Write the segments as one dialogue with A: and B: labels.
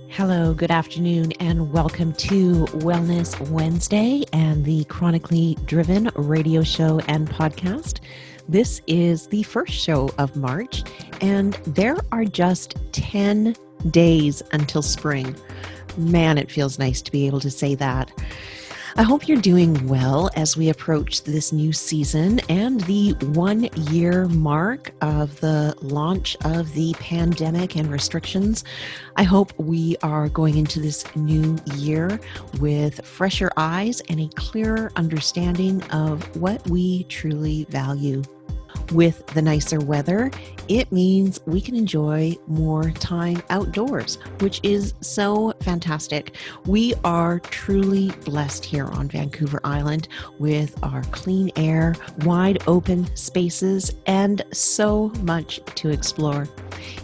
A: Hello, good afternoon, and welcome to Wellness Wednesday and the Chronically Driven radio show and podcast. This is the first show of March, and there are just 10 days until spring. Man, it feels nice to be able to say that. I hope you're doing well as we approach this new season and the 1-year mark of the launch of the pandemic and restrictions. I hope we are going into this new year with fresher eyes and a clearer understanding of what we truly value. With the nicer weather, it means we can enjoy more time outdoors, which is so fantastic. We are truly blessed here on Vancouver Island with our clean air, wide open spaces, and so much to explore.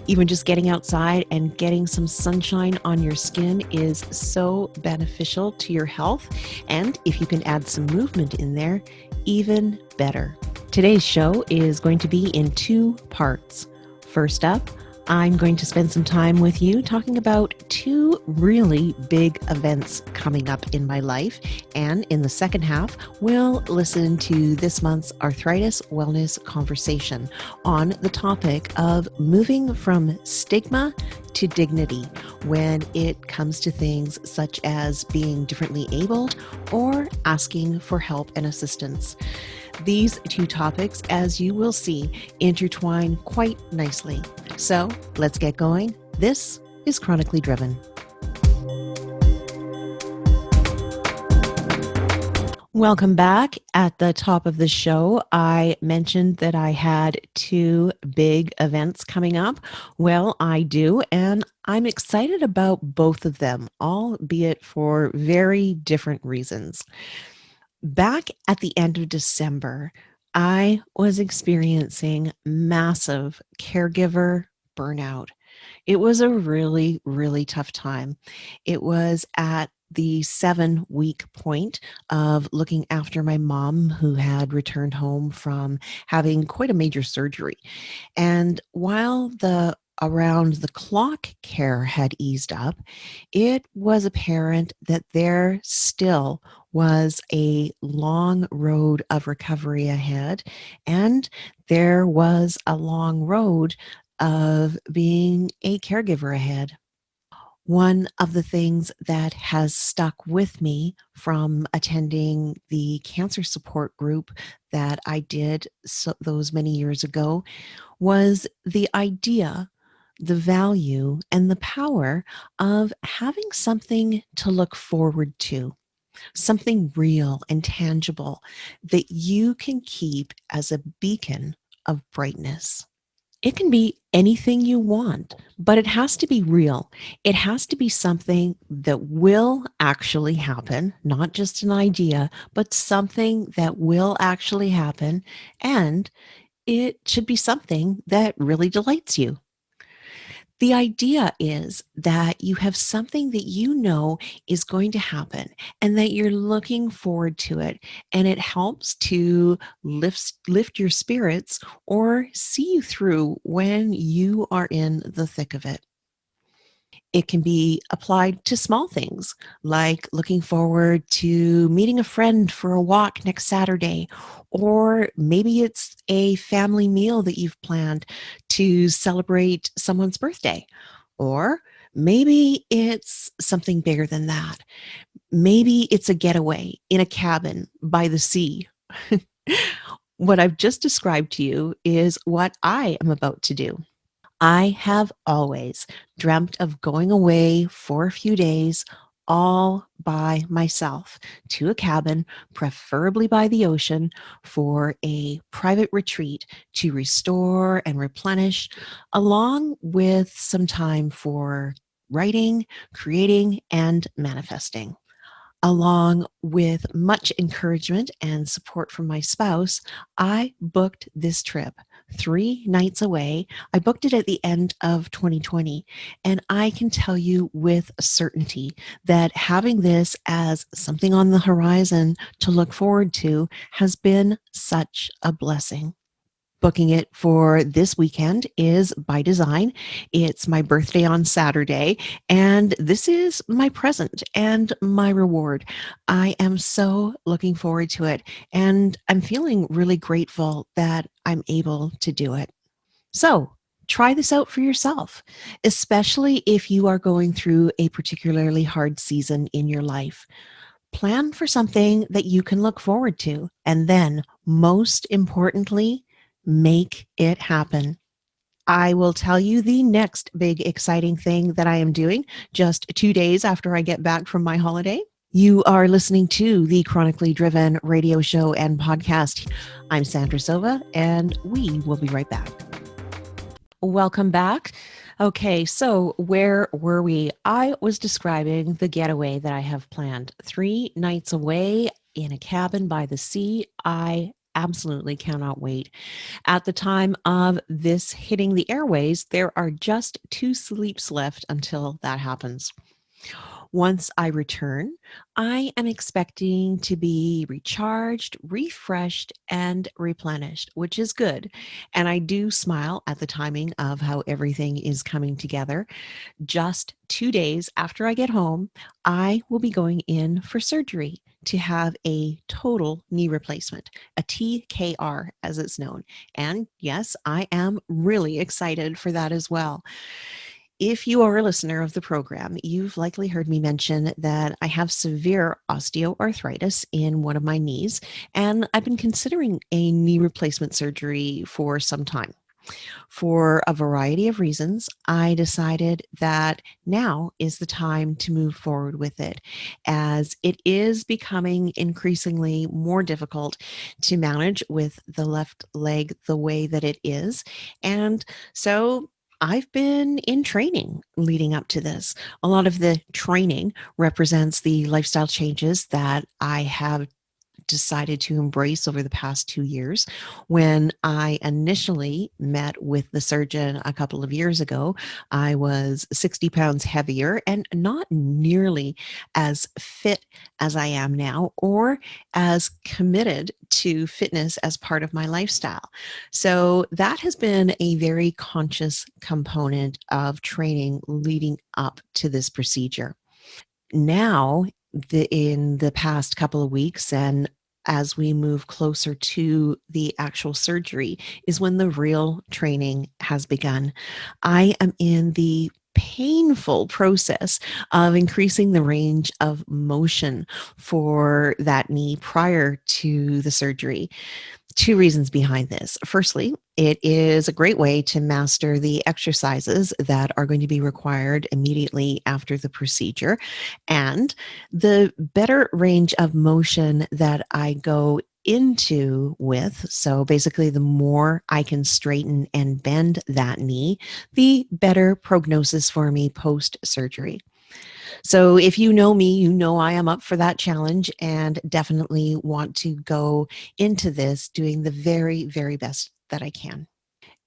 A: Even just getting outside and getting some sunshine on your skin is so beneficial to your health. And if you can add some movement in there, even better. Today's show is going to be in 2 parts. First up, I'm going to spend some time with you talking about 2 really big events coming up in my life. And in the second half, we'll listen to this month's Arthritis Wellness Conversation on the topic of moving from stigma to dignity when it comes to things such as being differently abled or asking for help and assistance. These 2 topics, as you will see, intertwine quite nicely. So let's get going. This is Chronically Driven. Welcome back. At the top of the show, I mentioned that I had 2 big events coming up. Well, I do, and I'm excited about both of them, albeit for very different reasons. Back at the end of December, I was experiencing massive caregiver burnout. It was a really, really tough time. It was at the 7-week point of looking after my mom, who had returned home from having quite a major surgery. And while the around the clock care had eased up, it was apparent that there still was a long road of recovery ahead, and there was a long road of being a caregiver ahead. One of the things that has stuck with me from attending the cancer support group that I did those many years ago was the idea, the value, and the power of having something to look forward to, something real and tangible that you can keep as a beacon of brightness. It can be anything you want, but it has to be real. It has to be something that will actually happen, not just an idea, but something that will actually happen. And it should be something that really delights you. The idea is that you have something that you know is going to happen and that you're looking forward to it, and it helps to lift your spirits or see you through when you are in the thick of it. It can be applied to small things, like looking forward to meeting a friend for a walk next Saturday, or maybe it's a family meal that you've planned to celebrate someone's birthday, or maybe it's something bigger than that. Maybe it's a getaway in a cabin by the sea. What I've just described to you is what I am about to do. I have always dreamt of going away for a few days all by myself to a cabin, preferably by the ocean, for a private retreat to restore and replenish, along with some time for writing, creating, and manifesting. Along with much encouragement and support from my spouse, I booked this trip 3 nights away. I booked it at the end of 2020, and I can tell you with certainty that having this as something on the horizon to look forward to has been such a blessing. Booking it for this weekend is by design. It's my birthday on Saturday, and this is my present and my reward. I am so looking forward to it, and I'm feeling really grateful that I'm able to do it. So, try this out for yourself, especially if you are going through a particularly hard season in your life. Plan for something that you can look forward to. And then, most importantly, make it happen. I will tell you the next big exciting thing that I am doing just 2 days after I get back from my holiday. You are listening to the Chronically Driven radio show and podcast. I'm Sandra Silva, and we will be right back. Welcome back. Okay, so where were we? I was describing the getaway that I have planned. 3 nights away in a cabin by the sea. I absolutely cannot wait. At the time of this hitting the airways, there are just 2 sleeps left until that happens. Once I return, I am expecting to be recharged, refreshed, and replenished, which is good. And I do smile at the timing of how everything is coming together. Just 2 days after I get home, I will be going in for surgery to have a total knee replacement, a TKR as it's known. And yes, I am really excited for that as well. If you are a listener of the program, you've likely heard me mention that I have severe osteoarthritis in one of my knees, and I've been considering a knee replacement surgery for some time. For a variety of reasons, I decided that now is the time to move forward with it, as it is becoming increasingly more difficult to manage with the left leg the way that it is. And so I've been in training leading up to this. A lot of the training represents the lifestyle changes that I have decided to embrace over the past 2 years. When I initially met with the surgeon a couple of years ago, I was 60 pounds heavier and not nearly as fit as I am now or as committed to fitness as part of my lifestyle. So that has been a very conscious component of training leading up to this procedure. Now, in the past couple of weeks, and as we move closer to the actual surgery, is when the real training has begun. I am in the painful process of increasing the range of motion for that knee prior to the surgery. Two reasons behind this. Firstly, it is a great way to master the exercises that are going to be required immediately after the procedure. And the better range of motion that I go into with, so basically, the more I can straighten and bend that knee, the better prognosis for me post surgery. So if you know me, you know I am up for that challenge and definitely want to go into this doing the very, very best that I can.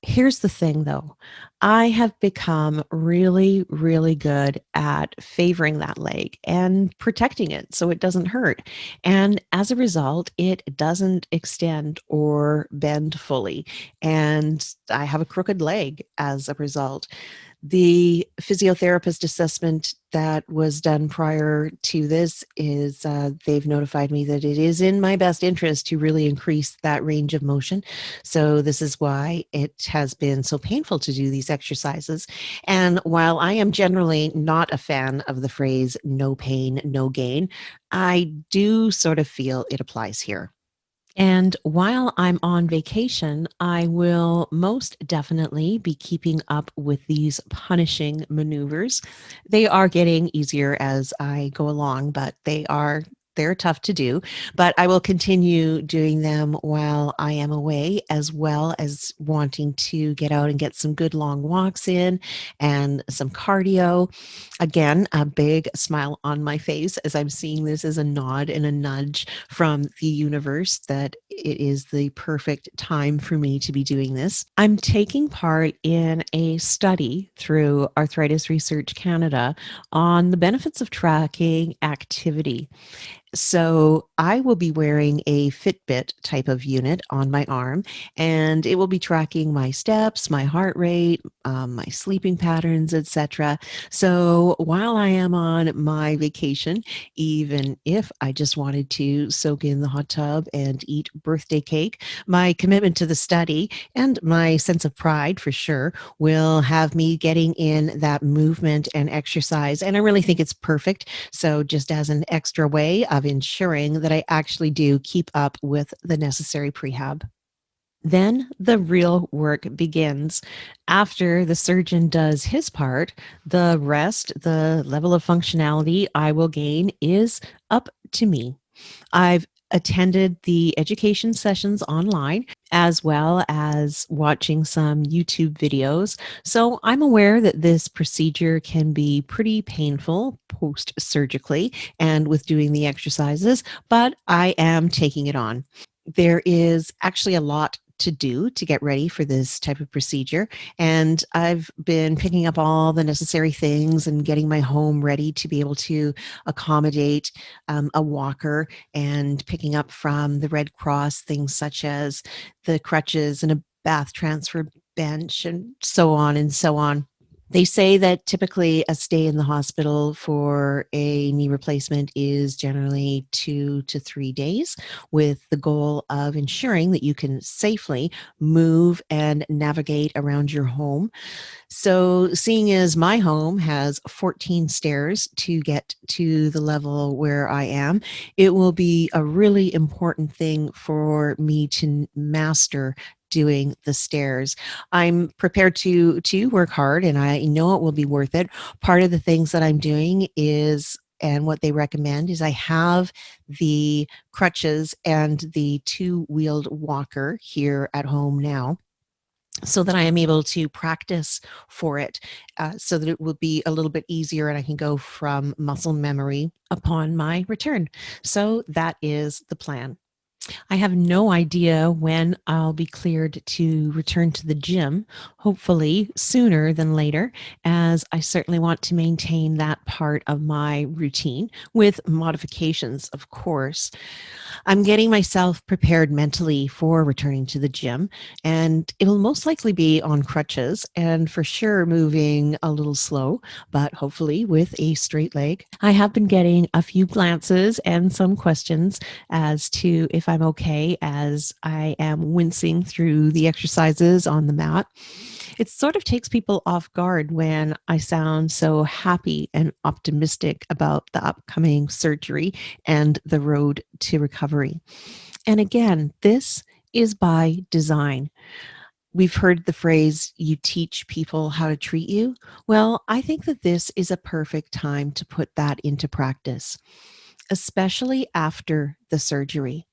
A: Here's the thing though, I have become really, really good at favoring that leg and protecting it so it doesn't hurt. And as a result, it doesn't extend or bend fully. And I have a crooked leg as a result. The physiotherapist assessment that was done prior to this is they've notified me that it is in my best interest to really increase that range of motion. So this is why it has been so painful to do these exercises. And while I am generally not a fan of the phrase no pain, no gain, I do sort of feel it applies here. And while I'm on vacation, I will most definitely be keeping up with these punishing maneuvers. They are getting easier as I go along, but they're tough to do, but I will continue doing them while I am away, as well as wanting to get out and get some good long walks in and some cardio. Again, a big smile on my face as I'm seeing this as a nod and a nudge from the universe that it is the perfect time for me to be doing this. I'm taking part in a study through Arthritis Research Canada on the benefits of tracking activity. So I will be wearing a Fitbit type of unit on my arm, and it will be tracking my steps, my heart rate, my sleeping patterns, etc. So while I am on my vacation, even if I just wanted to soak in the hot tub and eat birthday cake, my commitment to the study and my sense of pride for sure will have me getting in that movement and exercise. And I really think it's perfect. So, just as an extra way of ensuring that I actually do keep up with the necessary prehab. Then the real work begins. After the surgeon does his part, the rest, the level of functionality I will gain is up to me. I've attended the education sessions online as well as watching some YouTube videos. So I'm aware that this procedure can be pretty painful post surgically and with doing the exercises, but I am taking it on. There is actually a lot to do to get ready for this type of procedure. And I've been picking up all the necessary things and getting my home ready to be able to accommodate a walker and picking up from the Red Cross things such as the crutches and a bath transfer bench and so on and so on. They say that typically a stay in the hospital for a knee replacement is generally 2 to 3 days, with the goal of ensuring that you can safely move and navigate around your home. So, seeing as my home has 14 stairs to get to the level where I am, it will be a really important thing for me to master doing the stairs. I'm prepared to work hard and I know it will be worth it. Part of the things that I'm doing is and what they recommend is I have the crutches and the two-wheeled walker here at home now so that I am able to practice for it so that it will be a little bit easier and I can go from muscle memory upon my return. So that is the plan. I have no idea when I'll be cleared to return to the gym, hopefully sooner than later, as I certainly want to maintain that part of my routine with modifications, of course. I'm getting myself prepared mentally for returning to the gym, and it'll most likely be on crutches and for sure moving a little slow, but hopefully with a straight leg. I have been getting a few glances and some questions as to if I'm okay as I am wincing through the exercises on the mat. It sort of takes people off guard when I sound so happy and optimistic about the upcoming surgery and the road to recovery. And again, this is by design. We've heard the phrase, you teach people how to treat you. Well, I think that this is a perfect time to put that into practice, especially after the surgery.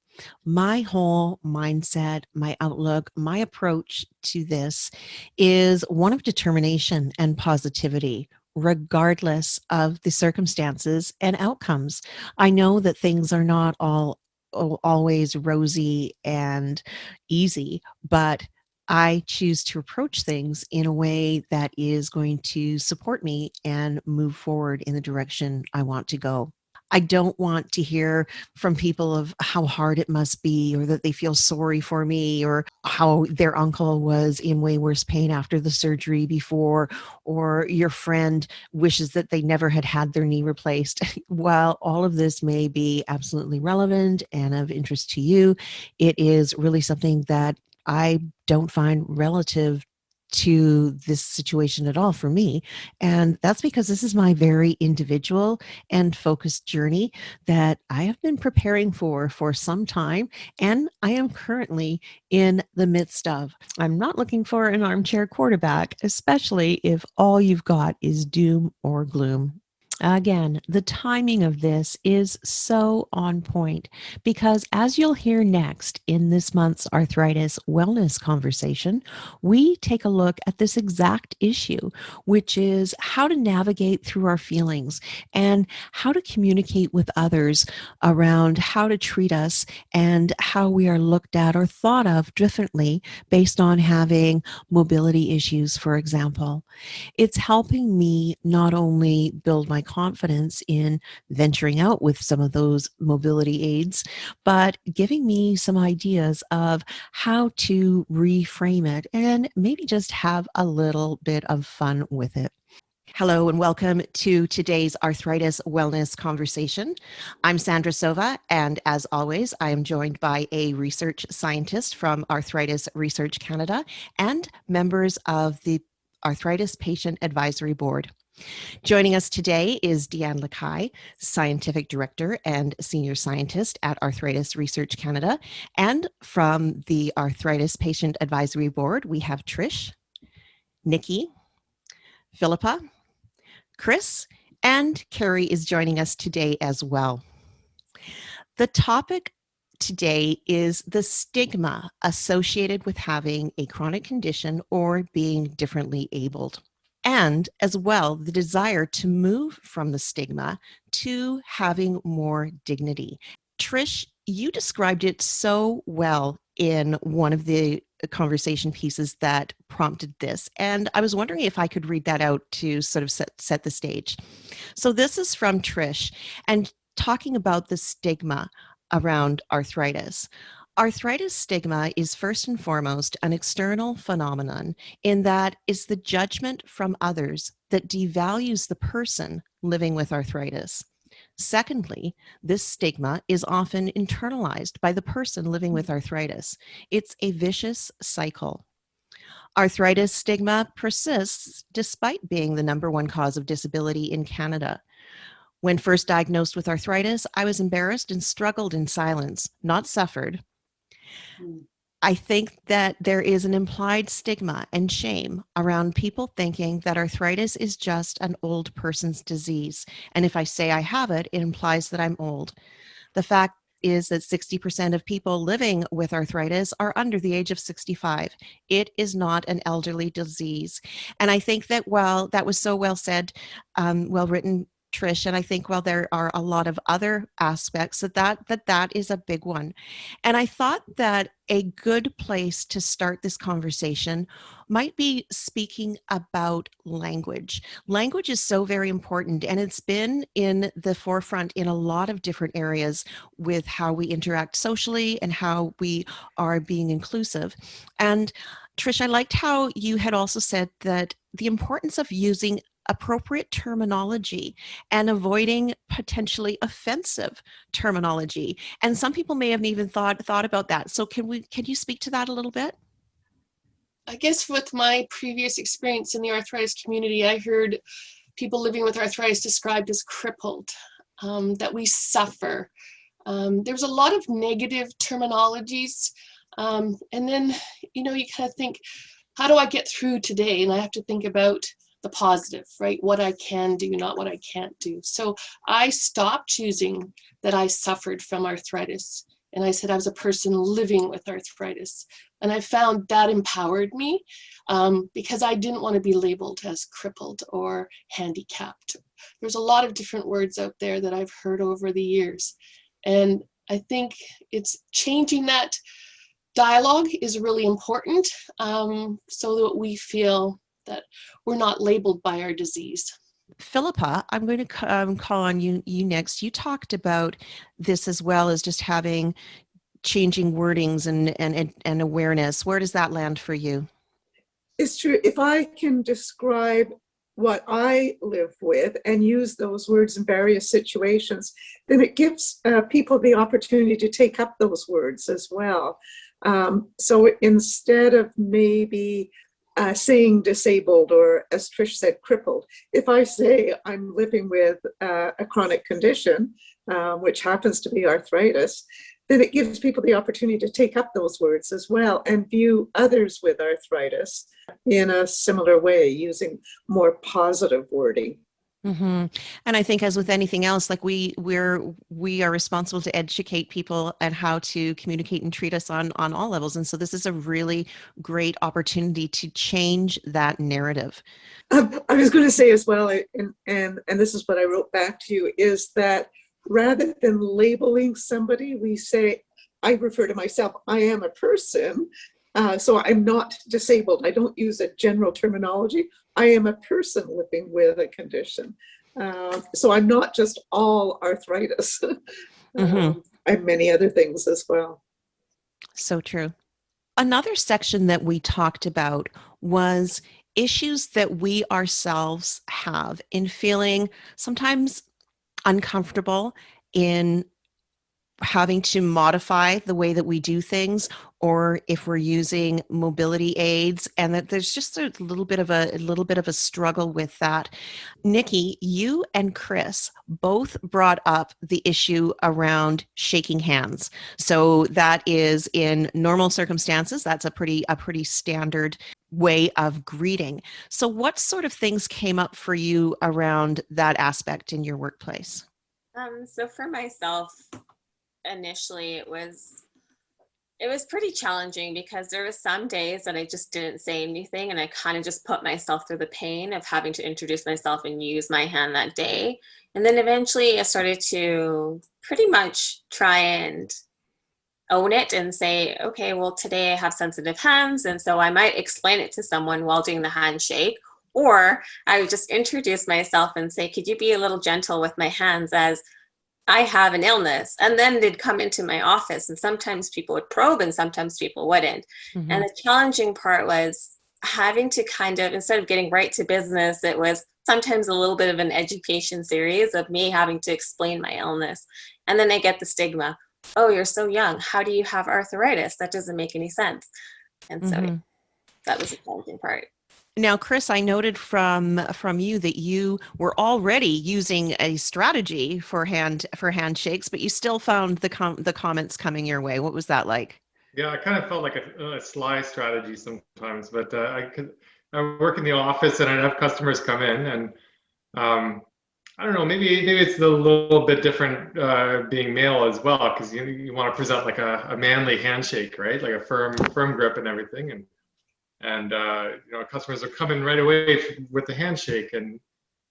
A: My whole mindset, my outlook, my approach to this is one of determination and positivity, regardless of the circumstances and outcomes. I know that things are not always rosy and easy, but I choose to approach things in a way that is going to support me and move forward in the direction I want to go. I don't want to hear from people of how hard it must be or that they feel sorry for me or how their uncle was in way worse pain after the surgery before or your friend wishes that they never had had their knee replaced. While all of this may be absolutely relevant and of interest to you, it is really something that I don't find relative to this situation at all for me. And that's because this is my very individual and focused journey that I have been preparing for some time. And I am currently in the midst of. I'm not looking for an armchair quarterback, especially if all you've got is doom or gloom. Again, the timing of this is so on point because, as you'll hear next in this month's arthritis wellness conversation, we take a look at this exact issue, which is how to navigate through our feelings and how to communicate with others around how to treat us and how we are looked at or thought of differently based on having mobility issues, for example. It's helping me not only build my confidence in venturing out with some of those mobility aids, but giving me some ideas of how to reframe it and maybe just have a little bit of fun with it. Hello and welcome to today's arthritis wellness conversation. I'm Sandra Sova, and as always, I am joined by a research scientist from Arthritis Research Canada and members of the Arthritis Patient Advisory Board. Joining us today is Deanne Lakai, Scientific Director and Senior Scientist at Arthritis Research Canada. And from the Arthritis Patient Advisory Board, we have Trish, Nikki, Philippa, Chris, and Carrie is joining us today as well. The topic today is the stigma associated with having a chronic condition or being differently abled, and as well the desire to move from the stigma to having more dignity. Trish, you described it so well in one of the conversation pieces that prompted this. And I was wondering if I could read that out to sort of set the stage. So this is from Trish and talking about the stigma around arthritis. Arthritis stigma is first and foremost an external phenomenon in that it's the judgment from others that devalues the person living with arthritis. Secondly, this stigma is often internalized by the person living with arthritis. It's a vicious cycle. Arthritis stigma persists despite being the #1 cause of disability in Canada. When first diagnosed with arthritis, I was embarrassed and struggled in silence, not suffered. I think that there is an implied stigma and shame around people thinking that arthritis is just an old person's disease. And if I say I have it, it implies that I'm old. The fact is that 60% of people living with arthritis are under the age of 65. It is not an elderly disease. And I think that while that was so well said, well written, Trish, and I think while there are a lot of other aspects that is a big one. And I thought that a good place to start this conversation might be speaking about language. Language is so very important, and it's been in the forefront in a lot of different areas with how we interact socially and how we are being inclusive. And Trish, I liked how you had also said that the importance of using appropriate terminology and avoiding potentially offensive terminology. And some people may have even thought about that. So can you speak to that a little bit?
B: I guess with my previous experience in the arthritis community, I heard people living with arthritis described as crippled, that we suffer. There's a lot of negative terminologies. And then, you kind of think, how do I get through today? And I have to think about the positive, right? What I can do, not what I can't do. So I stopped choosing that I suffered from arthritis. And I said I was a person living with arthritis. And I found that empowered me because I didn't want to be labeled as crippled or handicapped. There's a lot of different words out there that I've heard over the years. And I think it's changing that dialogue is really important so that we feel that we're not labeled by our disease.
A: Philippa, I'm going to call on you next. You talked about this as well as just having changing wordings and awareness. Where does that land for you?
C: It's true. If I can describe what I live with and use those words in various situations, then it gives people the opportunity to take up those words as well. So instead of maybe saying disabled or, as Trish said, crippled, if I say I'm living with a chronic condition, which happens to be arthritis, then it gives people the opportunity to take up those words as well and view others with arthritis in a similar way, using more positive wording.
A: Mm-hmm. And I think, as with anything else, like we are responsible to educate people and how to communicate and treat us on all levels. And so this is a really great opportunity to change that narrative.
C: I was going to say as well, and this is what I wrote back to you, is that rather than labeling somebody, we say, I refer to myself, I am a person, so I'm not disabled. I don't use a general terminology. I am a person living with a condition. So I'm not just all arthritis.
A: Mm-hmm.
C: I have many other things as well.
A: So true. Another section that we talked about was issues that we ourselves have in feeling sometimes uncomfortable in having to modify the way that we do things, or if we're using mobility aids, and that there's just a little bit of a struggle with that. Nikki, you and Chris both brought up the issue around shaking hands. So that is, in normal circumstances, that's a pretty standard way of greeting. So what sort of things came up for you around that aspect in your workplace?
D: So for myself, initially it was pretty challenging because there was some days that I just didn't say anything, and I kind of just put myself through the pain of having to introduce myself and use my hand that day. And then eventually I started to pretty much try and own it and say, okay, well, today I have sensitive hands, and so I might explain it to someone while doing the handshake, or I would just introduce myself and say, could you be a little gentle with my hands, as I have an illness. And then they'd come into my office, and sometimes people would probe and sometimes people wouldn't.
A: Mm-hmm.
D: And the challenging part was having to kind of, instead of getting right to business, it was sometimes a little bit of an education series of me having to explain my illness. And then they get the stigma. Oh, you're so young. How do you have arthritis? That doesn't make any sense. And so
A: Mm-hmm.
D: that was the challenging part.
A: Now, Chris, I noted from you that you were already using a strategy for handshakes, but you still found the comments coming your way. What was that like?
E: Yeah, I kind of felt like a sly strategy sometimes, but I work in the office and I'd have customers come in, and I don't know, maybe it's a little bit different being male as well, because you want to present like a manly handshake, right? Like a firm grip and everything, and customers are coming right away with the handshake, and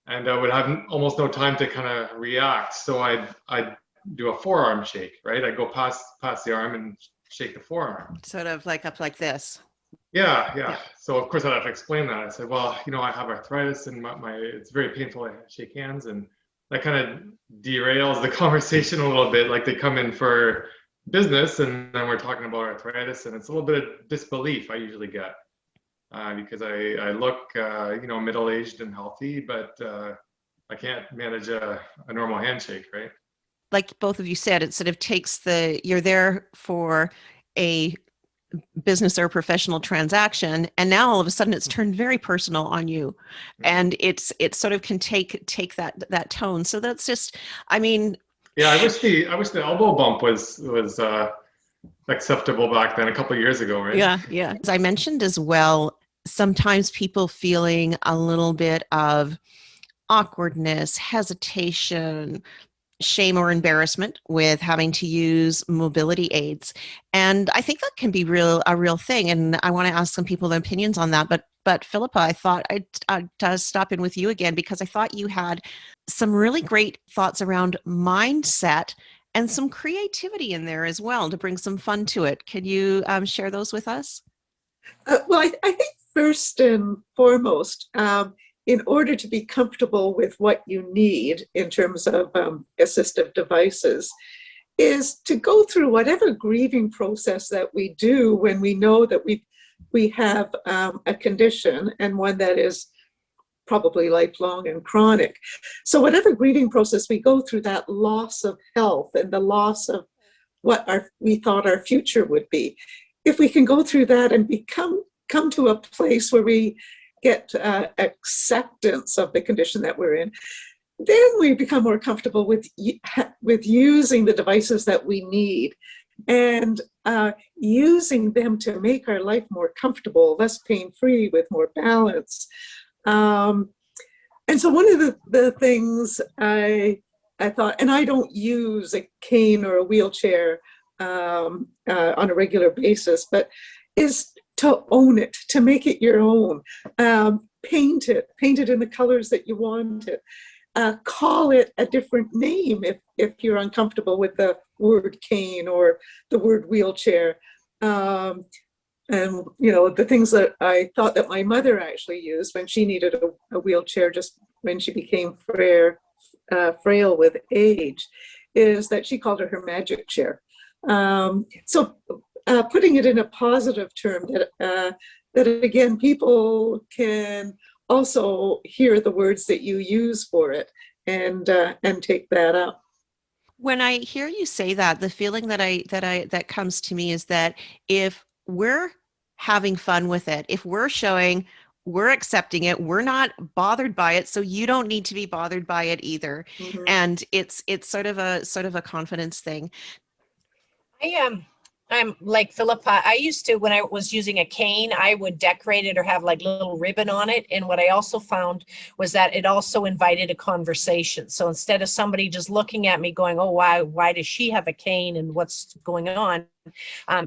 E: I would have almost no time to kind of react. So I'd do a forearm shake, right? I'd go past the arm and shake the forearm.
A: Sort of like up like this.
E: Yeah. So of course I'd have to explain that. I said, well, I have arthritis and my it's very painful to shake hands, and that kind of derails the conversation a little bit. Like they come in for business and then we're talking about arthritis, and it's a little bit of disbelief I usually get. Because I look, middle-aged and healthy, but I can't manage a normal handshake, right?
A: Like both of you said, it sort of takes you're there for a business or professional transaction, and now all of a sudden it's turned very personal on you, and it sort of can take that tone. So that's just, I mean.
E: Yeah, I wish the elbow bump was acceptable back then, a couple of years ago, right?
A: Yeah. As I mentioned as well, sometimes people feeling a little bit of awkwardness, hesitation, shame or embarrassment with having to use mobility aids. And I think that can be a real thing. And I want to ask some people their opinions on that. But Philippa, I thought I'd stop in with you again, because I thought you had some really great thoughts around mindset and some creativity in there as well to bring some fun to it. Can you share those with us?
C: Well, I think first and foremost, in order to be comfortable with what you need in terms of assistive devices, is to go through whatever grieving process that we do when we know that we have a condition, and one that is probably lifelong and chronic. So whatever grieving process we go through, that loss of health and the loss of what we thought our future would be, if we can go through that and come to a place where we get acceptance of the condition that we're in, then we become more comfortable with using the devices that we need, and using them to make our life more comfortable, less pain-free, with more balance. And so one of the things I thought, and I don't use a cane or a wheelchair on a regular basis, but is to own it, to make it your own, paint it in the colors that you want it, call it a different name if you're uncomfortable with the word cane or the word wheelchair. And the things that I thought that my mother actually used when she needed a wheelchair just when she became frail with age, is that she called her magic chair. So putting it in a positive term, that again, people can also hear the words that you use for it and take that up.
A: When I hear you say that, the feeling that comes to me is that if we're having fun with it, if we're showing we're accepting it, we're not bothered by it, so you don't need to be bothered by it either.
C: Mhm.
A: And it's sort of a confidence thing.
F: I'm like Philippa. I used to, when I was using a cane, I would decorate it or have like little ribbon on it. And what I also found was that it also invited a conversation. So instead of somebody just looking at me going, oh, why does she have a cane and what's going on?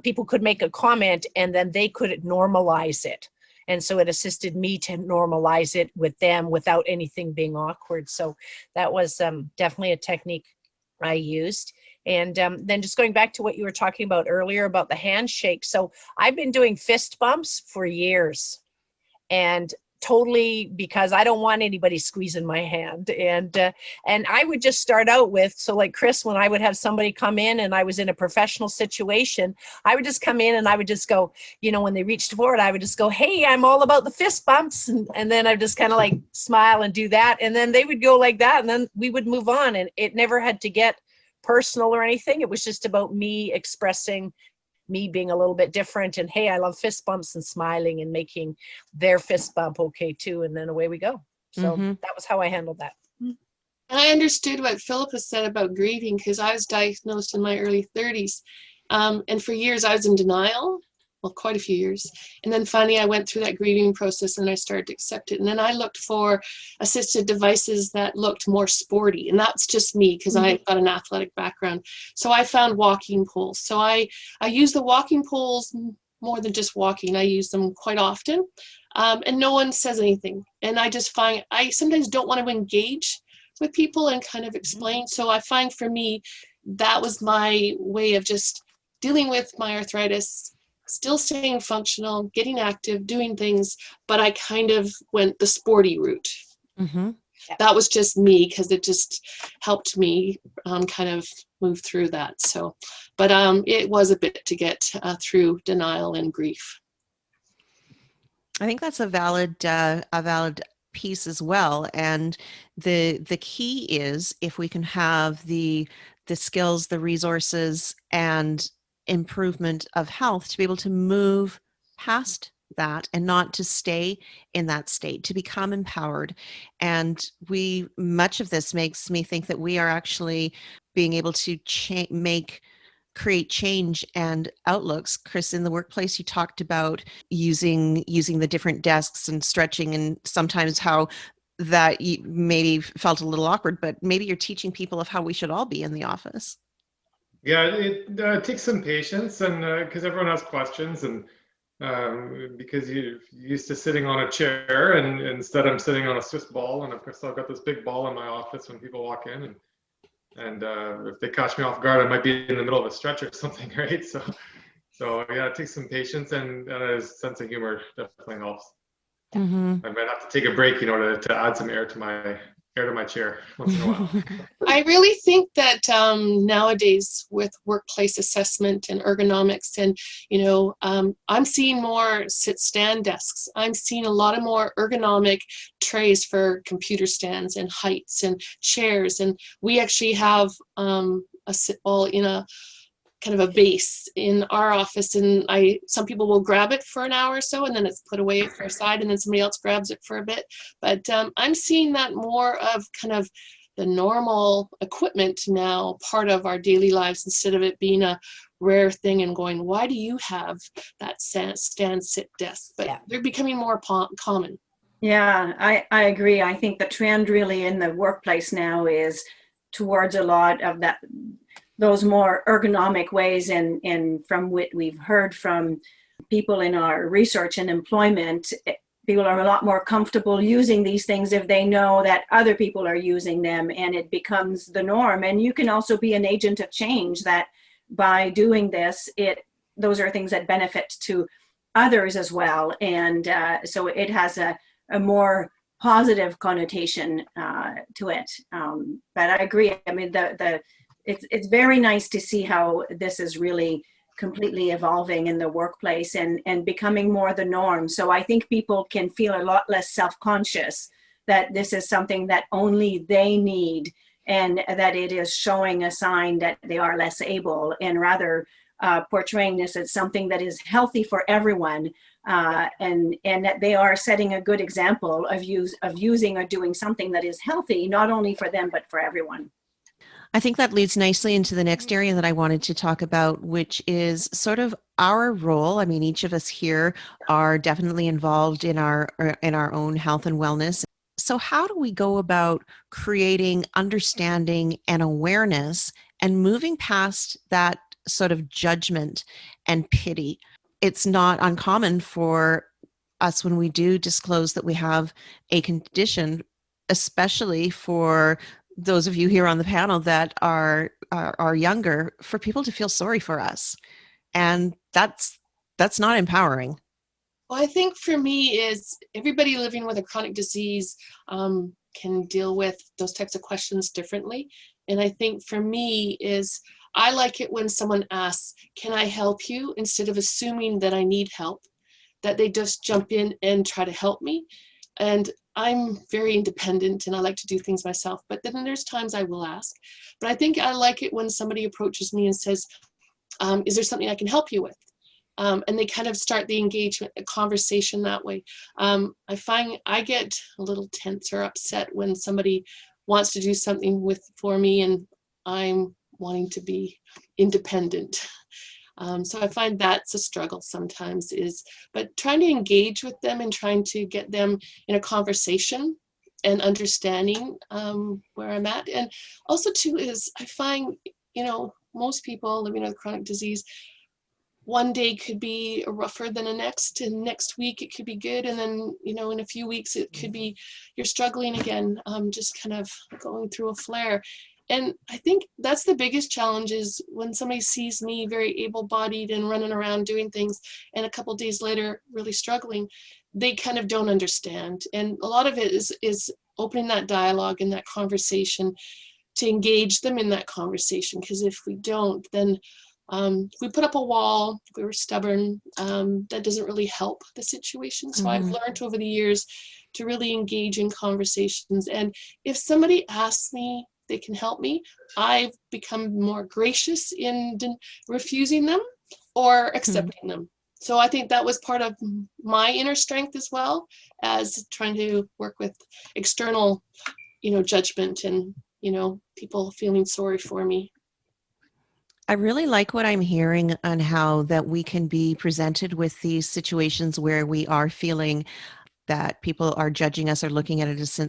F: People could make a comment and then they could normalize it. And so it assisted me to normalize it with them without anything being awkward. So that was definitely a technique I used. And then just going back to what you were talking about earlier about the handshake. So I've been doing fist bumps for years, and totally because I don't want anybody squeezing my hand. And I would just start out with, so like Chris, when I would have somebody come in and I was in a professional situation, I would just come in and I would just go, you know, when they reached forward, I would just go, hey, I'm all about the fist bumps. And then I just kind of like smile and do that. And then they would go like that. And then we would move on. And it never had to get personal or anything. It was just about me expressing me being a little bit different, and hey, I love fist bumps, and smiling and making their fist bump okay too, and then away we go. So that was how I handled that.
B: And I understood what Philippa said about grieving, because I was diagnosed in my early 30s, and for years I was in denial. Well, quite a few years. And then finally I went through that grieving process and I started to accept it. And then I looked for assisted devices that looked more sporty. And that's just me, because I've got an athletic background. So I found walking poles. So I use the walking poles more than just walking. I use them quite often. And no one says anything. And I just find I sometimes don't want to engage with people and kind of explain. So I find for me, that was my way of just dealing with my arthritis, still staying functional, getting active, doing things, but I kind of went the sporty route. That was just me, because it just helped me kind of move through that. So, but it was a bit to get through denial and grief.
A: I think that's a valid piece as well. And the key is, if we can have the skills, the resources, and improvement of health to be able to move past that and not to stay in that state, to become empowered. And much of this makes me think that we are actually being able to create change and outlooks. Chris, in the workplace, you talked about using the different desks and stretching, and sometimes how that maybe felt a little awkward, but maybe you're teaching people of how we should all be in the office.
E: Yeah, it takes some patience, and because everyone has questions, and because you're used to sitting on a chair, and instead I'm sitting on a Swiss ball, and of course I've got this big ball in my office when people walk in, and if they catch me off guard, I might be in the middle of a stretch or something, right? So yeah, it takes some patience, and a sense of humor definitely helps. I might have to take a break, to add some air to my chair once in a while.
B: I really think that nowadays with workplace assessment and ergonomics, and I'm seeing more sit-stand desks. I'm seeing a lot of more ergonomic trays for computer stands and heights and chairs, and we actually have a sit ball in a kind of a base in our office, and some people will grab it for an hour or so, and then it's put away for a side, and then somebody else grabs it for a bit. But I'm seeing that more of kind of the normal equipment now, part of our daily lives, instead of it being a rare thing and going, why do you have that stand sit desk? But they're becoming more common.
G: Yeah, I agree. I think the trend really in the workplace now is towards a lot of those more ergonomic ways, and from what we've heard from people in our research and employment, people are a lot more comfortable using these things if they know that other people are using them, and it becomes the norm. And you can also be an agent of change, that by doing this, those are things that benefit to others as well. And so it has a more positive connotation to it. But I agree. I mean, it's very nice to see how this is really completely evolving in the workplace and becoming more the norm. So I think people can feel a lot less self-conscious that this is something that only they need, and that it is showing a sign that they are less able, and rather portraying this as something that is healthy for everyone, and that they are setting a good example of using or doing something that is healthy, not only for them, but for everyone.
A: I think that leads nicely into the next area that I wanted to talk about, which is sort of our role. I mean, each of us here are definitely involved in our own health and wellness. So how do we go about creating understanding and awareness and moving past that sort of judgment and pity? It's not uncommon for us when we do disclose that we have a condition, especially for those of you here on the panel that are younger, for people to feel sorry for us, and that's not empowering.
B: Well, I think for me is everybody living with a chronic disease can deal with those types of questions differently. And I think for me is I like it when someone asks, can I help you? Instead of assuming that I need help, that they just jump in and try to help me. And I'm very independent and I like to do things myself, but then there's times I will ask. But I think I like it when somebody approaches me and says, is there something I can help you with? And they kind of start the engagement, a conversation that way. I find I get a little tense or upset when somebody wants to do something for me and I'm wanting to be independent. So I find that's a struggle sometimes but trying to engage with them and trying to get them in a conversation and understanding where I'm at. And also too is I find, most people living with chronic disease, one day could be rougher than the next, and next week it could be good. And then, in a few weeks, it could be you're struggling again, just kind of going through a flare. And I think that's the biggest challenge is when somebody sees me very able-bodied and running around doing things, and a couple of days later really struggling, they kind of don't understand. And a lot of it is opening that dialogue and that conversation to engage them in that conversation. Because if we don't, then if we put up a wall, if we were stubborn, that doesn't really help the situation. So I've learned over the years to really engage in conversations. And if somebody asks me, they can help me, I've become more gracious in refusing them or accepting them. So I think that was part of my inner strength as well as trying to work with external, judgment and, people feeling sorry for me.
A: I really like what I'm hearing on how that we can be presented with these situations where we are feeling that people are judging us or looking at it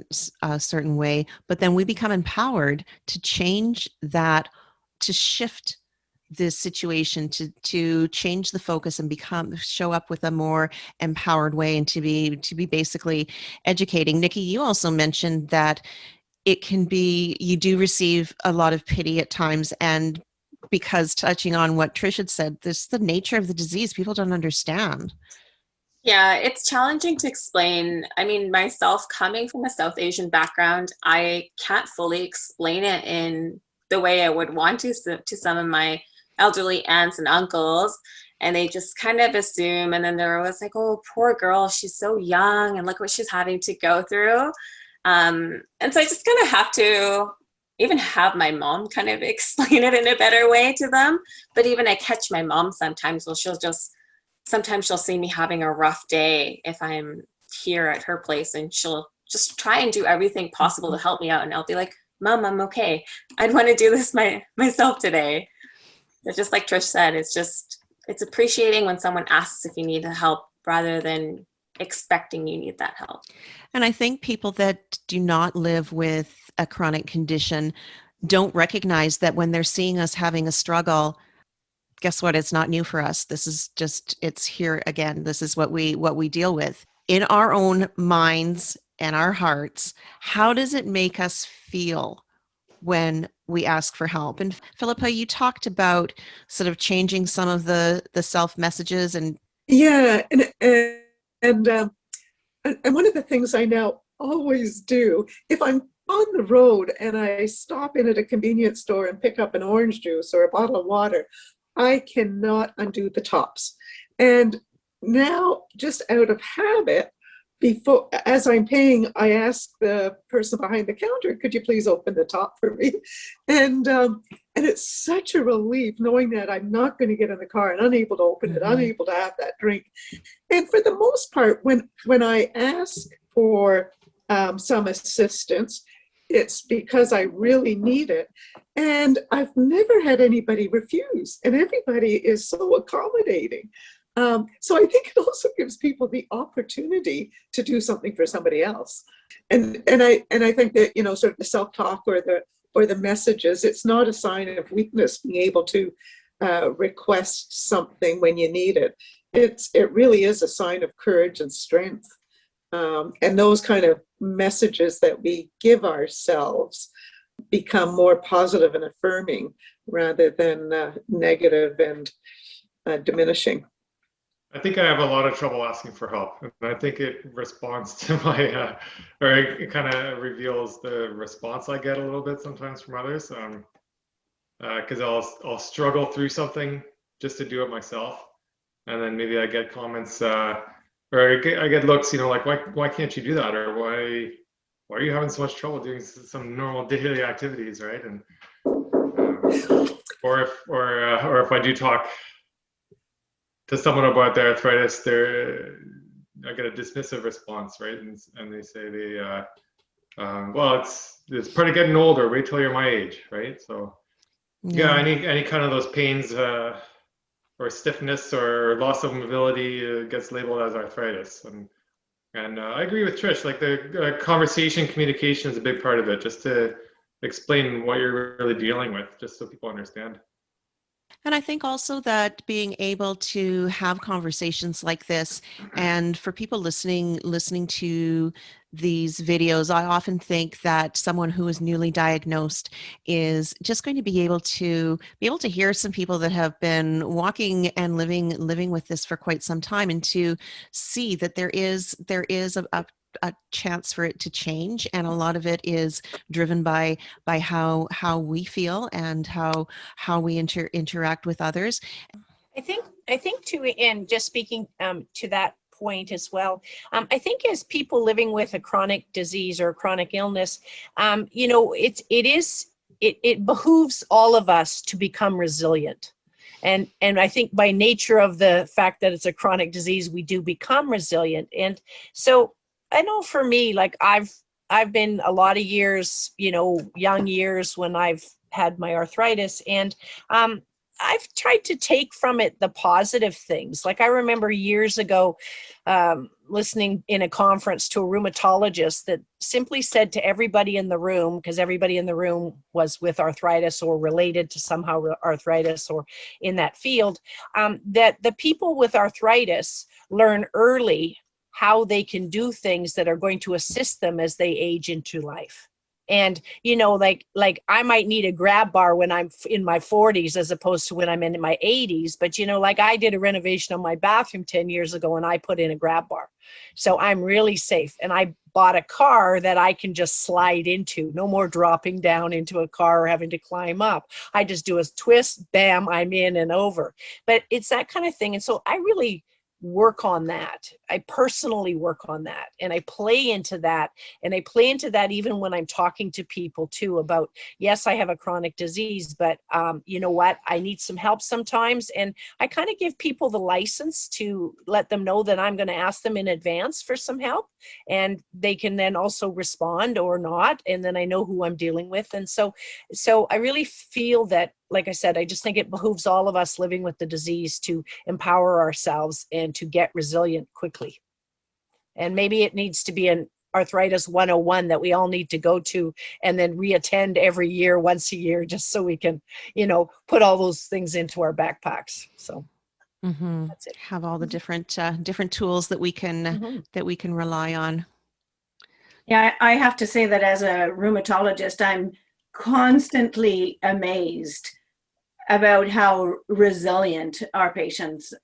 A: a certain way, but then we become empowered to change that, to shift this situation, to change the focus and show up with a more empowered way, and to be basically educating. Nikki, you also mentioned that it can be, you do receive a lot of pity at times, and because touching on what Trish had said, this is the nature of the disease. People don't understand.
D: Yeah, it's challenging to explain. I mean, myself coming from a South Asian background, I can't fully explain it in the way I would want to some of my elderly aunts and uncles. And they just kind of assume, and then they're always like, oh, poor girl, she's so young and look what she's having to go through. And so I just kind of have to even have my mom kind of explain it in a better way to them. But even I catch my mom sometimes, sometimes she'll see me having a rough day if I'm here at her place, and she'll just try and do everything possible to help me out. And I'll be like, Mom, I'm okay. I'd want to do this myself today. But just like Trish said, it's appreciating when someone asks if you need help rather than expecting you need that help.
A: And I think people that do not live with a chronic condition don't recognize that when they're seeing us having a struggle, guess what? It's not new for us. This is just, it's here again. This is what we deal with in our own minds and our hearts. How does it make us feel when we ask for help? And Philippa, you talked about sort of changing some of the self messages and
C: yeah, and one of the things I now always do. If I'm on the road and I stop in at a convenience store and pick up an orange juice or a bottle of water, I cannot undo the tops. And now, just out of habit, before, as I'm paying, I ask the person behind the counter, could you please open the top for me? And it's such a relief knowing that I'm not going to get in the car and unable to open it, unable to have that drink. And for the most part, when I ask for some assistance, it's because I really need it. And I've never had anybody refuse, and everybody is so accommodating. So I think it also gives people the opportunity to do something for somebody else. And I think that, you know, sort of the self-talk or the messages, it's not a sign of weakness being able to request something when you need it. It really is a sign of courage and strength. And those kind of messages that we give ourselves become more positive and affirming rather than negative and diminishing.
E: I think I have a lot of trouble asking for help, and I think it responds to my, or it kind of reveals the response I get a little bit sometimes from others, because I'll struggle through something just to do it myself, and then maybe I get comments, or I get looks, you know, like why can't you do that, or why are you having so much trouble doing some normal daily activities, right? And or if I do talk to someone about their arthritis, I get a dismissive response, right? And they say well, it's part of getting older. Wait till you're my age, right? So yeah, any kind of those pains or stiffness or loss of mobility gets labeled as arthritis. And I agree with Trish. Like the conversation, communication is a big part of it, just to explain what you're really dealing with, just so people understand.
A: And I think also that being able to have conversations like this, and for people listening to these videos, I often think that someone who is newly diagnosed is just going to be able to hear some people that have been walking and living with this for quite some time, and to see that there is a chance for it to change, and a lot of it is driven by how we feel and how we interact with others.
F: I think too, and just speaking to that point as well, I think as people living with a chronic disease or a chronic illness, you know, it behooves all of us to become resilient. And I think by nature of the fact that it's a chronic disease, we do become resilient. And so I know for me, like I've been a lot of years, you know, young years when I've had my arthritis, and I've tried to take from it the positive things. Like I remember years ago listening in a conference to a rheumatologist that simply said to everybody in the room, because everybody in the room was with arthritis or related to somehow arthritis or in that field, that the people with arthritis learn early how they can do things that are going to assist them as they age into life. And, you know, like I might need a grab bar when I'm in my 40s as opposed to when I'm in my 80s. But, you know, like I did a renovation on my bathroom 10 years ago and I put in a grab bar. So I'm really safe. And I bought a car that I can just slide into. No more dropping down into a car or having to climb up. I just do a twist, bam, I'm in and over. But it's that kind of thing. And so I really work on that. I personally work on that, and I play into that, and I play into that even when I'm talking to people too about, yes, I have a chronic disease, but you know what, I need some help sometimes. And I kind of give people the license to let them know that I'm going to ask them in advance for some help, and they can then also respond or not, and then I know who I'm dealing with. And so I really feel that, like I said, I just think it behooves all of us living with the disease to empower ourselves and to get resilient quickly. And maybe it needs to be an Arthritis 101 that we all need to go to and then reattend every year, once a year, just so we can, you know, put all those things into our backpacks. So that's it.
A: Have all the different tools that we can rely on.
G: Yeah, I have to say that as a rheumatologist, I'm constantly amazed about how resilient our patients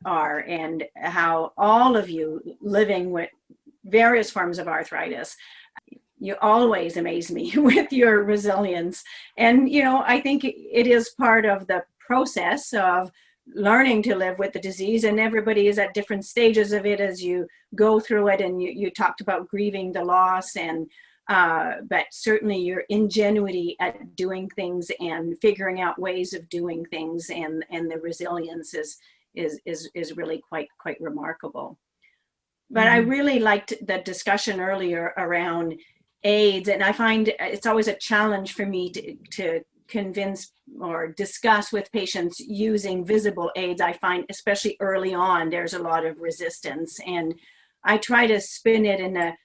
G: are, and how all of you living various forms of arthritis. You always amaze me with your resilience. And, you know, I think it is part of the process of learning to live with the disease, and everybody is at different stages of it as you go through it. And you talked about grieving the loss, and but certainly your ingenuity at doing things and figuring out ways of doing things, and the resilience is really quite remarkable. But I really liked the discussion earlier around aids, and I find it's always a challenge for me to convince or discuss with patients using visible aids. I find especially early on there's a lot of resistance, and I try to spin it in an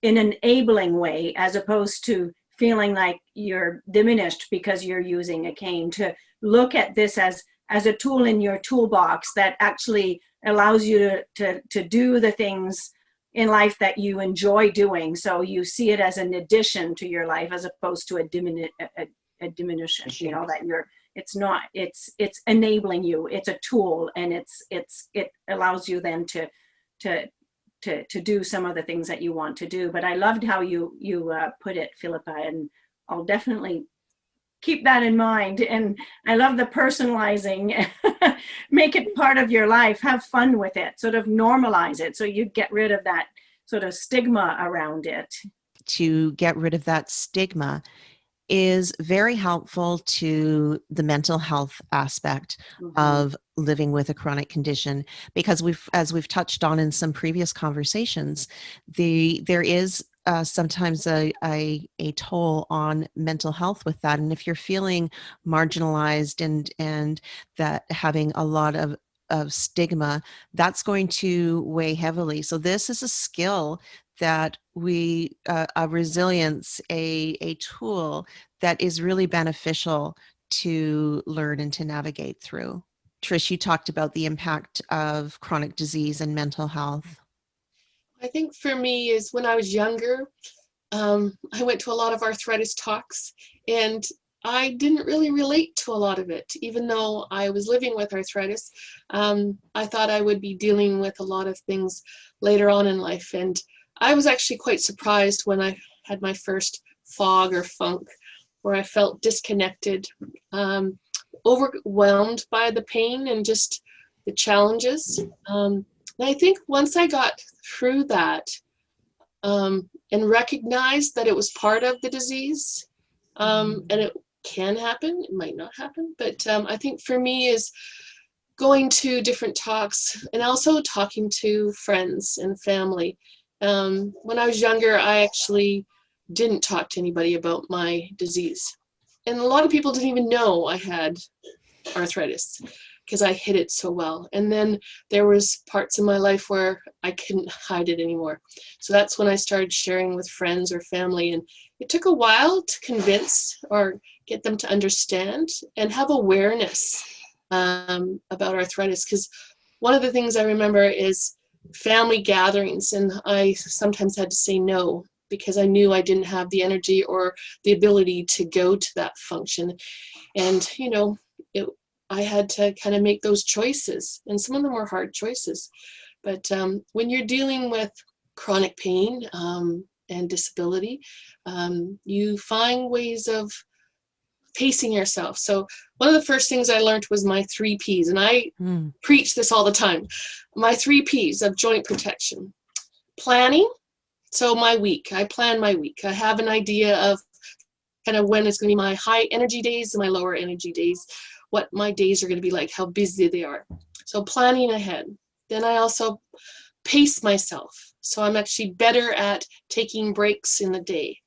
G: enabling way, as opposed to feeling like you're diminished because you're using a cane, to look at this as a tool in your toolbox that actually allows you to do the things in life that you enjoy doing. So you see it as an addition to your life, as opposed to a diminution, you know, that it's enabling you. It's a tool, and it allows you then to do some of the things that you want to do. But I loved how you put it, Philippa, and I'll definitely keep that in mind. And I love the personalizing. Make it part of your life, have fun with it, sort of normalize it, so you get rid of that sort of stigma around it.
A: To get rid of that stigma is very helpful to the mental health aspect of living with a chronic condition, because as we've touched on in some previous conversations, there is sometimes a toll on mental health with that. And if you're feeling marginalized and that having a lot of stigma, that's going to weigh heavily. So this is a skill that a resilience, a tool that is really beneficial to learn and to navigate through. Trish, you talked about the impact of chronic disease and mental health.
B: I think for me is when I was younger, I went to a lot of arthritis talks, and I didn't really relate to a lot of it, even though I was living with arthritis. I thought I would be dealing with a lot of things later on in life, and I was actually quite surprised when I had my first fog or funk, where I felt disconnected, overwhelmed by the pain and just the challenges. And I think once I got through that, and recognized that it was part of the disease, and it can happen, it might not happen, but I think for me is going to different talks and also talking to friends and family. When I was younger, I actually didn't talk to anybody about my disease. And a lot of people didn't even know I had arthritis because I hid it so well. And then there was parts of my life where I couldn't hide it anymore. So that's when I started sharing with friends or family. And it took a while to convince or get them to understand and have awareness about arthritis. Because one of the things I remember is family gatherings, and I sometimes had to say no because I knew I didn't have the energy or the ability to go to that function. And, you know, I had to kind of make those choices, and some of them were hard choices. But when you're dealing with chronic pain and disability, you find ways of pacing yourself. So one of the first things I learned was my 3 Ps, and I preach this all the time. My 3 Ps of joint protection. Planning. So my week, I plan my week. I have an idea of kind of when it's going to be my high energy days and my lower energy days, what my days are going to be like, how busy they are. So planning ahead. Then I also pace myself. So I'm actually better at taking breaks in the day,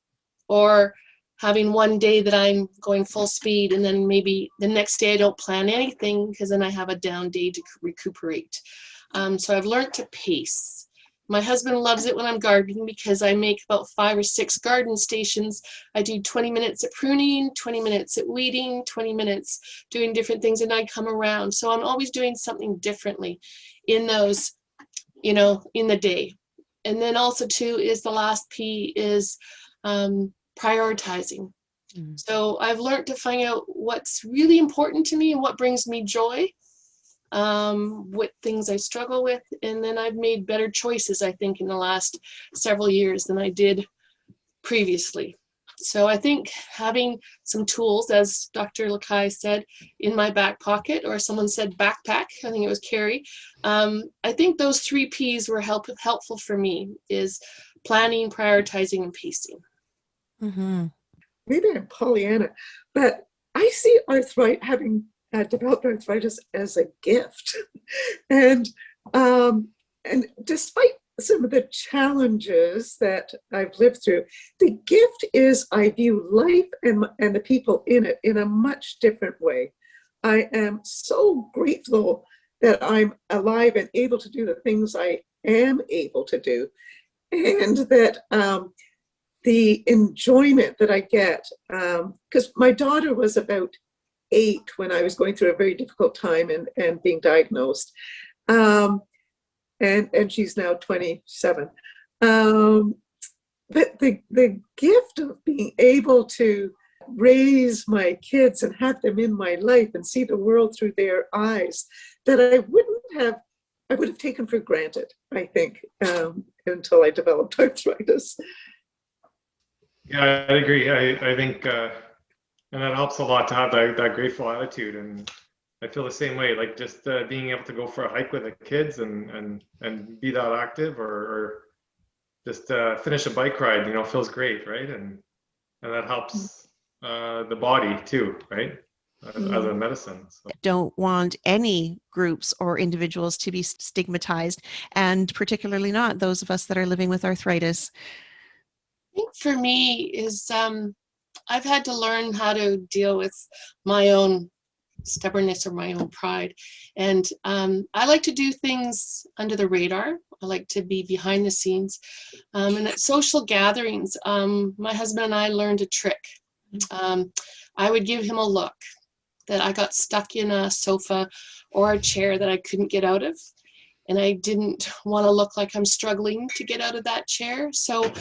B: or having one day that I'm going full speed, and then maybe the next day I don't plan anything because then I have a down day to recuperate. So I've learned to pace. My husband loves it when I'm gardening because I make about 5 or 6 garden stations. I do 20 minutes at pruning, 20 minutes at weeding, 20 minutes doing different things, and I come around. So I'm always doing something differently in those, you know, in the day. And then also too is the last P is prioritizing. So I've learned to find out what's really important to me and what brings me joy, what things I struggle with. And then I've made better choices, I think, in the last several years than I did previously. So I think having some tools, as Dr. Lakai said, in my back pocket, or someone said backpack, I think it was Carrie. I think those 3 Ps were helpful for me, is planning, prioritizing, and pacing.
A: Mm-hmm.
C: Maybe I'm Pollyanna, but I see having developed arthritis as a gift. and despite some of the challenges that I've lived through, the gift is I view life and the people in it in a much different way. I am so grateful that I'm alive and able to do the things I am able to do, and that the enjoyment that I get, because my daughter was about 8 when I was going through a very difficult time and being diagnosed. And she's now 27. But the gift of being able to raise my kids and have them in my life and see the world through their eyes, that I would have taken for granted, I think, until I developed arthritis.
E: Yeah, I agree. I think, and that helps a lot to have that grateful attitude. And I feel the same way, like just being able to go for a hike with the kids and be that active, or just finish a bike ride, feels great, right? And that helps the body too, right? As a medicine. So.
A: Don't want any groups or individuals to be stigmatized, and particularly not those of us that are living with arthritis.
B: I think for me is I've had to learn how to deal with my own stubbornness or my own pride. And I like to do things under the radar. I like to be behind the scenes. And at social gatherings, my husband and I learned a trick. I would give him a look that I got stuck in a sofa or a chair that I couldn't get out of. And I didn't want to look like I'm struggling to get out of that chair. So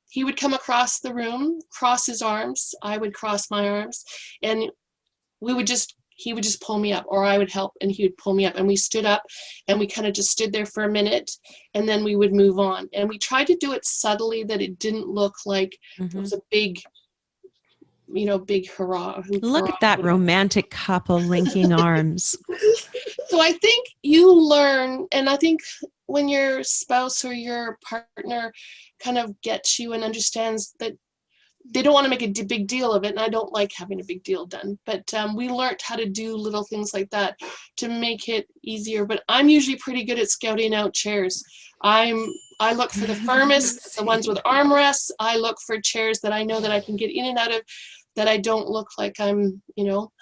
B: he would come across the room, cross his arms, I would cross my arms, and he would just pull me up, or I would help and he would pull me up, and we stood up and we kind of just stood there for a minute, and then we would move on. And we tried to do it subtly, that it didn't look like it was a big hurrah.
A: Look at that romantic couple linking arms.
B: So I think you learn, and I think when your spouse or your partner kind of gets you and understands that they don't want to make a big deal of it, and I don't like having a big deal done, but we learned how to do little things like that to make it easier. But I'm usually pretty good at scouting out chairs. I look for the firmest, the ones with armrests. I look for chairs that I know that I can get in and out of, that I don't look like I'm,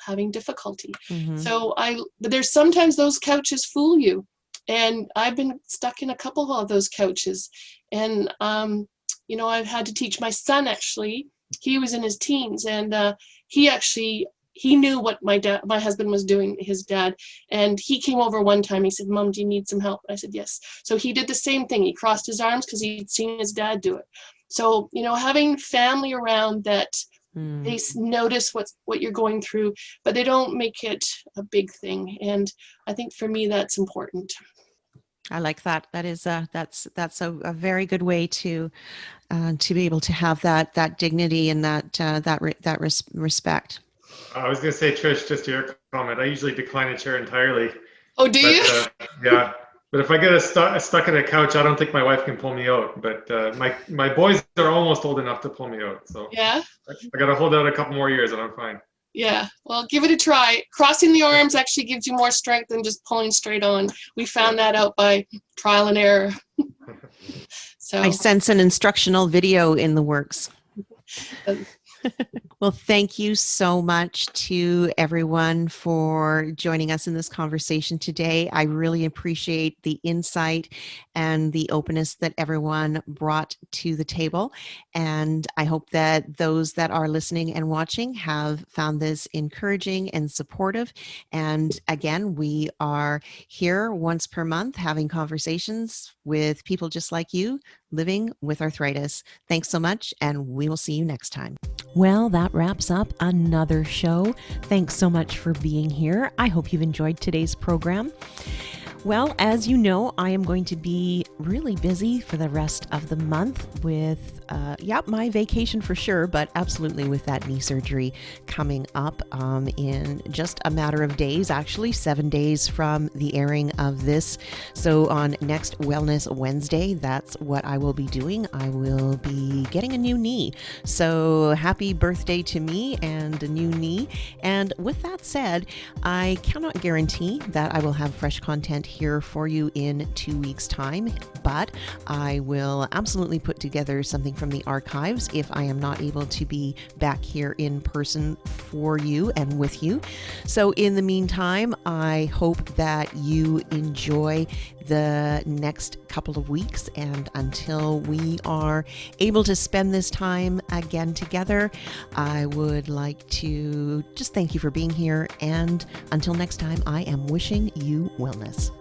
B: having difficulty. So there's sometimes those couches fool you. And I've been stuck in a couple of those couches. And, I've had to teach my son, actually. He was in his teens, and he knew what my husband was doing, his dad. And he came over one time. He said, "Mom, do you need some help?" I said, "Yes." So he did the same thing. He crossed his arms because he'd seen his dad do it. So, having family around that, they notice what you're going through, but they don't make it a big thing. And I think for me, that's important.
A: I like that. That is that's a very good way to be able to have that dignity and that respect.
E: I was going to say, Trish, just to your comment, I usually decline a chair entirely.
B: Oh, do you?
E: Yeah. But if I get stuck in a couch, I don't think my wife can pull me out. But my boys are almost old enough to pull me out. So
B: yeah,
E: I got to hold out a couple more years and I'm fine.
B: Yeah, well, give it a try. Crossing the arms actually gives you more strength than just pulling straight on. We found that out by trial and error. So
A: I sense an instructional video in the works. Well, thank you so much to everyone for joining us in this conversation today. I really appreciate the insight and the openness that everyone brought to the table. And I hope that those that are listening and watching have found this encouraging and supportive. And again, we are here once per month having conversations with people just like you living with arthritis. Thanks so much, and we will see you next time. Well, that wraps up another show. Thanks so much for being here. I hope you've enjoyed today's program. Well, as you know, I am going to be really busy for the rest of the month with, my vacation for sure, but absolutely with that knee surgery coming up in just a matter of days, actually 7 days from the airing of this. So on next Wellness Wednesday, that's what I will be doing. I will be getting a new knee. So happy birthday to me and a new knee. And with that said, I cannot guarantee that I will have fresh content here for you in 2 weeks' time, but I will absolutely put together something from the archives if I am not able to be back here in person for you and with you. So in the meantime, I hope that you enjoy the next couple of weeks, and until we are able to spend this time again together, I would like to just thank you for being here, and until next time, I am wishing you wellness.